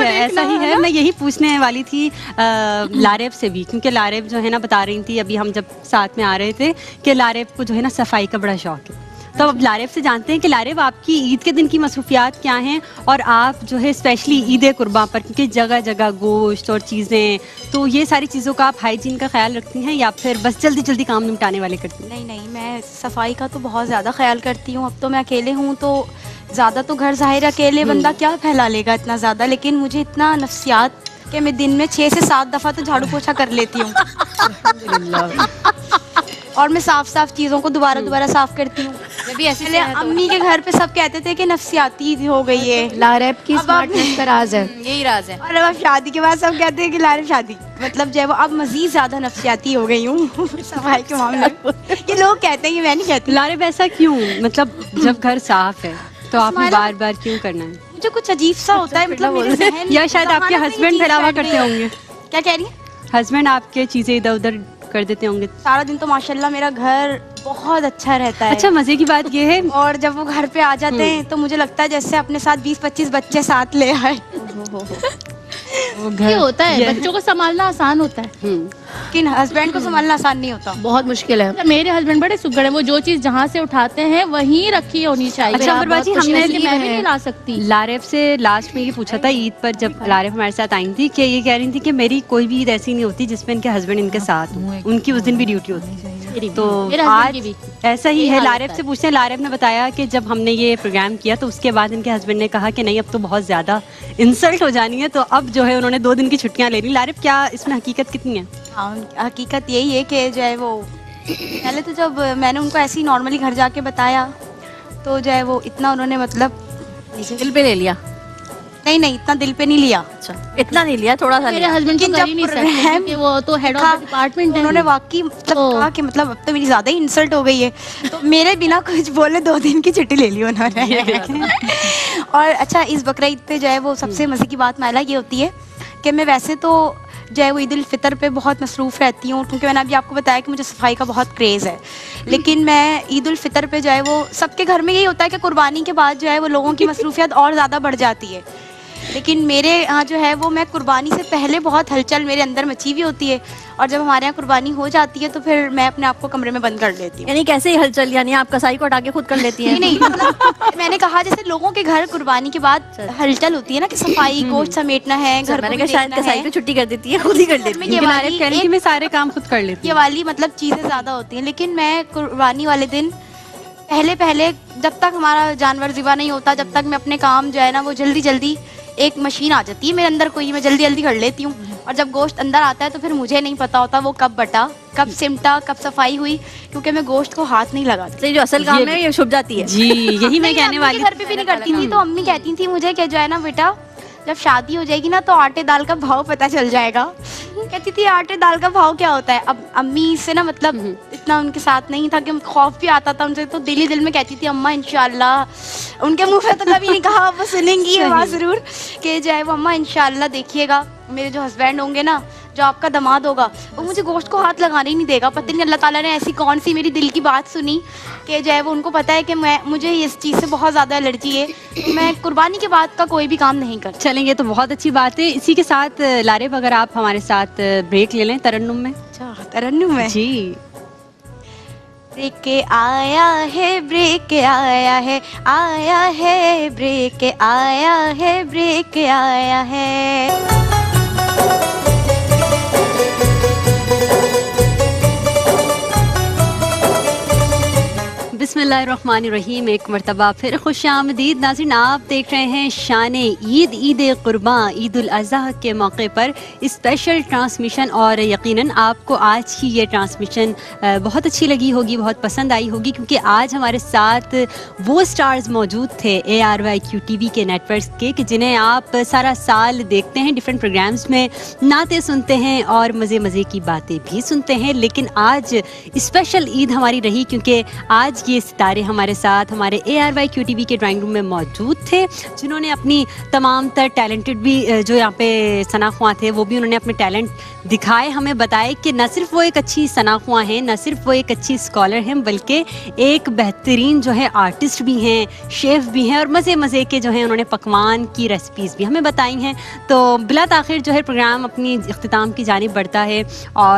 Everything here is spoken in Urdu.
ایسا ہی ہے. میں یہی پوچھنے والی تھی لاریب سے بھی, کیونکہ لاریب جو ہے نا بتا رہی تھی ابھی ہم جب ساتھ میں آ رہے تھے کہ لاریب کو جو ہے نا صفائی کا بڑا شوق ہے. تو اب لاریب سے جانتے ہیں کہ لاریب آپ کی عید کے دن کی مصروفیات کیا ہیں, اور آپ جو ہے اسپیشلی عید قرباں پر, کیونکہ جگہ جگہ گوشت اور چیزیں, تو یہ ساری چیزوں کا آپ ہائیجین کا خیال رکھتی ہیں یا پھر بس جلدی جلدی کام نمٹانے والے کرتی ہیں؟ نہیں, میں صفائی کا تو بہت زیادہ خیال کرتی ہوں. اب تو میں اکیلے ہوں تو زیادہ تو گھر ظاہر اکیلے بندہ کیا پھیلا لے گا اتنا زیادہ, لیکن مجھے اتنا نفسیات کہ میں دن میں 6 سے 7 دفعہ تو جھاڑو پوچھا کر لیتی ہوں. اور میں صاف چیزوں کو دوبارہ صاف کرتی ہوں. پہلے امی کے گھر پہ سب کہتے تھے کہ نفسیاتی ہو گئی ہے. لاریب کی اسمارٹنیس کا راز ہے, یہی راز ہے. اور اب شادی کے بعد سب کہتے ہیں کہ لاریب شادی مطلب جو ہے وہ اب مزید زیادہ نفسیاتی ہو گئی ہوں صفائی کے معاملے میں. یہ لوگ کہتے ہیں کہ میں نہیں کہتی. لاریب ایسا کیوں, مطلب جب گھر صاف ہے تو آپ نے بار بار کیوں کرنا ہے؟ مجھے کچھ عجیب سا ہوتا ہے, مطلب میرے ذہن یا شاید آپ کے ہسبینڈ پھیلاوا کرتے ہوں گے. کیا کہہ رہی ہیں؟ ہسبینڈ آپ کے چیزیں ادھر ادھر کر دیتے ہوں گے. سارا دن تو ماشاءاللہ میرا گھر بہت اچھا رہتا ہے. اچھا, مزے کی بات یہ ہے, اور جب وہ گھر پہ آ جاتے ہیں تو مجھے لگتا ہے جیسے اپنے ساتھ 20-25 بچے ساتھ لے آئے. یہ ہوتا ہے, بچوں کو سنبھالنا آسان ہوتا ہے لیکن ہسبینڈ کو سنبھالنا آسان نہیں ہوتا, بہت مشکل ہے. میرے ہسبینڈ بڑے سگڑ ہیں, وہ جو چیز جہاں سے اٹھاتے ہیں وہیں رکھی ہونی چاہیے. اچھا عمر باجی, ہم نے میں بھی نہیں لا سکتی. لاریب سے لاسٹ میں یہ پوچھا تھا عید پر جب لاریب ہمارے ساتھ آئی تھی کہ یہ کہہ رہی تھی کہ میری کوئی بھی عید ایسی نہیں ہوتی جس میں ان کے ہسبینڈ ان کے ساتھ ہوں, ان کی اس دن بھی ڈیوٹی ہوتی. تو آج ایسا ہی ہے. لاریب سے پوچھتے ہیں. لاریب نے بتایا کہ جب ہم نے یہ پروگرام کیا تو اس کے بعد ان کے ہسبینڈ نے کہا کہ نہیں اب تو بہت زیادہ انسلٹ ہو جانی ہے, تو اب جو ہے انہوں نے 2 دن کی چھٹیاں لے لی. لاریب کیا اس میں حقیقت کتنی ہے؟ ہاں, حقیقت یہی ہے کہ جو ہے وہ پہلے تو جب میں نے ان کو ایسے ہی نارملی گھر جا کے بتایا تو جو ہے وہ اتنا انہوں نے مطلب دل پہ لے لیا. نہیں اتنا دل پہ نہیں لیا. اچھا, اتنا نہیں لیا, تھوڑا سا. میرے ہسبینڈ تو کر ہی نہیں سکتے کہ وہ تو ہیڈ آف ڈپارٹمنٹ ہے. انہوں نے واقعی مطلب کہا کہ مطلب اب تو میری زیادہ ہی انسلٹ ہو گئی ہے, تو میرے بنا کچھ بولے 2 دن کی چھٹی لے لی انہوں نے. اور اچھا, اس بقرعید پہ جو ہے وہ سب سے مزے کی بات مائلہ یہ ہوتی ہے کہ میں ویسے تو جو ہے وہ عید الفطر پہ بہت مصروف رہتی ہوں, کیونکہ میں نے ابھی آپ کو بتایا کہ مجھے صفائی کا بہت کریز ہے. لیکن میں عید الفطر پہ جو ہے وہ سب کے گھر میں یہی ہوتا ہے کہ قربانی کے بعد جو ہے وہ لوگوں کی مصروفیت اور زیادہ بڑھ جاتی ہے. لیکن میرے یہاں جو ہے وہ میں قربانی سے پہلے بہت ہلچل میرے اندر مچی ہوئی ہوتی ہے, اور جب ہمارے یہاں قربانی ہو جاتی ہے تو پھر میں اپنے آپ کو کمرے میں بند کر لیتی ہوں. یعنی کیسے ہی ہلچل, یعنی آپ کسائی کو ہٹا کے خود کر لیتی ہیں؟ نہیں مطلب میں نے کہا جیسے لوگوں کے گھر قربانی کے بعد ہلچل ہوتی ہے نا کہ صفائی, گوشت سمیٹنا ہے, گھر میں نے کہا شاید کسائی پہ چھٹی کر دیتی ہے, خود ہی کر لیتی ہے. میں سارے کام خود کر لیتی یہ والی مطلب چیزیں زیادہ ہوتی ہیں. لیکن میں قربانی والے دن پہلے جب تک ہمارا جانور ذبح نہیں ہوتا, جب تک میں اپنے کام جو ہے نا وہ جلدی ایک مشین آ جاتی ہے میرے اندر کوئی, میں جلدی کر لیتی ہوں. اور جب گوشت اندر آتا ہے تو پھر مجھے نہیں پتا ہوتا وہ کب بٹا, کب سمٹا, کب صفائی ہوئی, کیونکہ میں گوشت کو ہاتھ نہیں لگاتی. جو اصل کام ہے یہ چھپ جاتی ہے. جی یہی میں کہنے والی. گھر پہ بھی نہیں کرتی تھی, تو امی کہتی تھی مجھے کہ جو ہے نا بیٹا جب شادی ہو جائے گی نا تو آٹے دال کا بھاؤ پتہ چل جائے گا. کہتی تھی آٹے دال کا بھاؤ کیا ہوتا ہے. اب امی سے نا مطلب اتنا ان کے ساتھ نہیں تھا کہ خوف بھی آتا تھا ان سے, تو دل میں کہتی تھی اماں انشاءاللہ, ان کے منہ پہ تو کبھی نہیں کہا, وہ سنیں گی آواز ضرور کہ جو ہے وہ اماں انشاءاللہ دیکھیے گا میرے جو ہسبینڈ ہوں گے نا, جو آپ کا داماد ہوگا, وہ مجھے گوشت کو ہاتھ لگانے ہی نہیں دے گا. پتہ نہیں اللہ تعالیٰ نے ایسی کون سی میری دل کی بات سنی کہ جو ہے وہ ان کو پتہ ہے کہ مجھے اس چیز سے بہت زیادہ الرجی ہے, تو میں قربانی کے بعد کا کوئی بھی کام نہیں کرتی. چلیں گے تو بہت اچھی بات ہے. اسی کے ساتھ لاریب اگر آپ ہمارے ساتھ بریک لے لیں ترنم میں. اچھا ترنم میں جی. بریک آیا ہے, بریک آیا ہے, آیا ہے بریک, آیا ہے بریک, آیا ہے. بسم اللہ الرحمن الرحیم. ایک مرتبہ پھر خوش آمدید ناظرین. آپ دیکھ رہے ہیں شان عید, عید قرباں, عید الاضحیٰ کے موقع پر اسپیشل ٹرانسمیشن, اور یقیناً آپ کو آج کی یہ ٹرانسمیشن بہت اچھی لگی ہوگی, بہت پسند آئی ہوگی, کیونکہ آج ہمارے ساتھ وہ سٹارز موجود تھے ARYQ TV کے نیٹ ورکس کے کہ جنہیں آپ سارا سال دیکھتے ہیں, ڈفرینٹ پروگرامز میں نعتیں سنتے ہیں اور مزے کی باتیں بھی سنتے ہیں. لیکن آج اسپیشل عید ہماری رہی کیونکہ آج یہ ستارے ہمارے ساتھ ہمارے ARYQTV کے ڈرائنگ روم میں موجود تھے، جنہوں نے اپنی تمام تر ٹیلنٹڈ بھی جو یہاں پہ ثنا خواں تھے وہ بھی انہوں نے اپنے ٹیلنٹ دکھائے، ہمیں بتائے کہ نہ صرف وہ ایک اچھی ثنا خواں ہیں، نہ صرف وہ ایک اچھی اسکالر ہیں، بلکہ ایک بہترین جو ہے آرٹسٹ بھی ہیں، شیف بھی ہیں، اور مزے کے جو ہیں انہوں نے پکوان کی ریسپیز بھی ہمیں بتائی ہیں۔ تو بلا تاخیر جو ہے پروگرام اپنی اختتام کی جانب بڑھتا ہے، اور